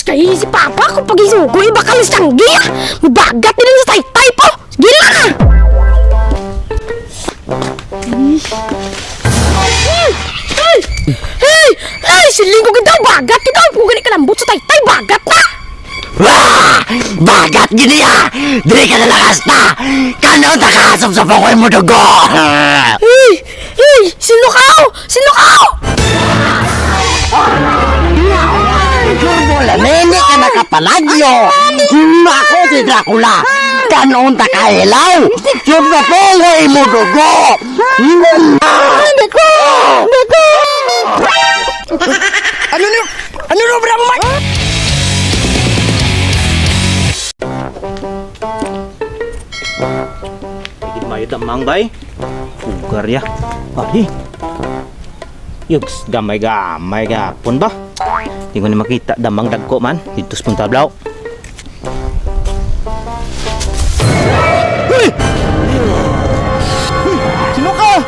Kaya si Papa ko pag isugoy bakal sanggi ah. Mabagat din sa taytay po. Gila ka. Hey, siling ko kita bagat kita. Pugan ikalambot sa taytay bagat na. Wah! Bagat gini ya! Dili ka nalakas na! Kano takasap sa pakoy mo dugo! Hey! Sinukaw! Sinukaw! Turbolamene ka nakapalagyo! Ako si Dracula! Kanon takailaw! Yung sa pakoy mo dugo! Nako! Nako! Ano no bravo Mike? Mayod ang mangbay. Pugar ya. Ay. Yugs, gamay-gamay gapon ba? Hindi ko na makita damang dagko man. Dito sa puntablaw. Sino ka?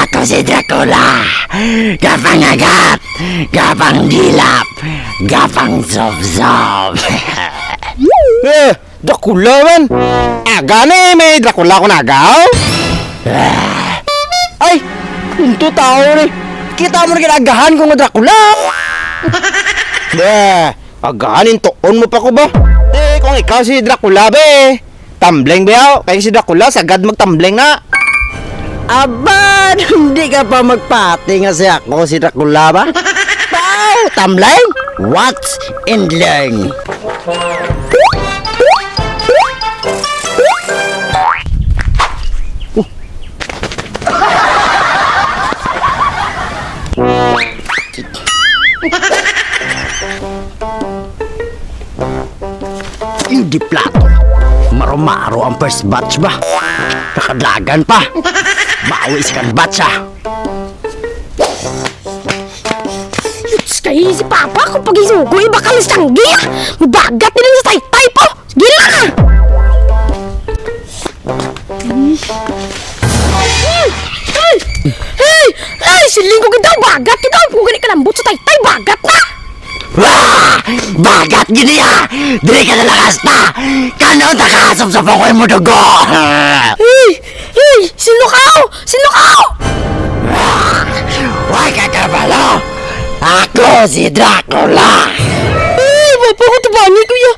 Ako si Dracula. Gapang agat. Gapang dilap. Gapang sob-sob. Dracula man. Aga na may Dracula ko nagaw. Ay, pinto tao ni. Kita mo na kinagahan ko ng Dracula. Agahanin toon mo pa ko ba? Kung ikaw si Dracula be. Tambleng ba? Kaya si Dracula sagad magtambleng na. Aba, hindi ka pa magpati nga siya ako si Dracula ba? Pau, tamleng? What's in learn? Hindi plato. Maro-maro ang first batch ba? Nakadlagan pa. Bawi sa kan batch ah. Kaya si Papa ko pag isugoy bakal sanggi ah. Mabagat din sa taytay po. Gila ka. Hey, siling ko kita bagat kita. Pugan ikalambot sa taytay bagat na. Wah! Bagat gini ya! Dili ka nalakas na! Kano takasap sa pakoy mo dugo! Hey! Sinukaw! Sinukaw! Huwag ka kabalo! Ako si Dracula! Papa ko tabani kuya!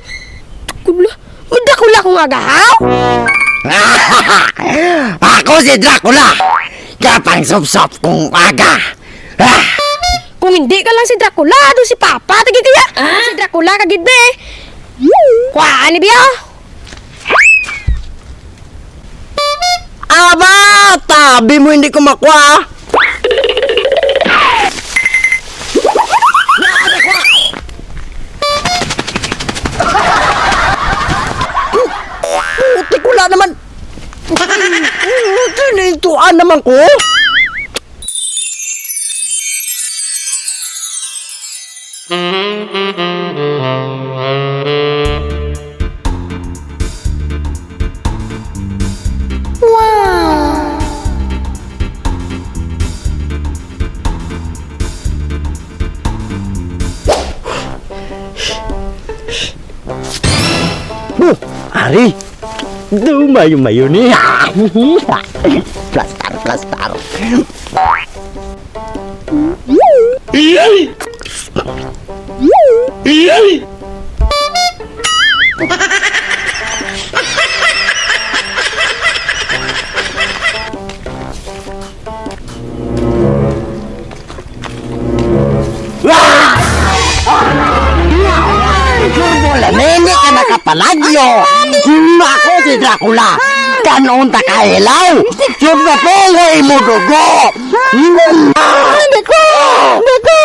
Dracula? Dracula kong agahaw? Ako si Dracula! Kapang sop-sop kong aga! Kung hindi ka lang si Dracula, doon si Papa, tagi kaya. Si Dracula kagid be. Kuhaan ni biya. Aba! Tabi mo hindi ko makuha! Putik wala naman! Tinintuan naman ko! Ari, mayo-mayo nih. Plastar. Turbolamene ka nakapalagyo! Ako si Dracula! Kanon takailaw! Yung sa pakoy mo dugo! Nako! Nako!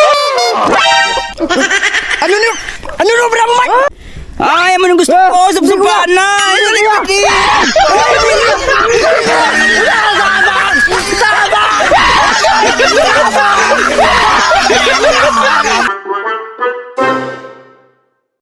Ano no bravo Mike? Ay, ano gusto ko? Sabsaban na! Sabang!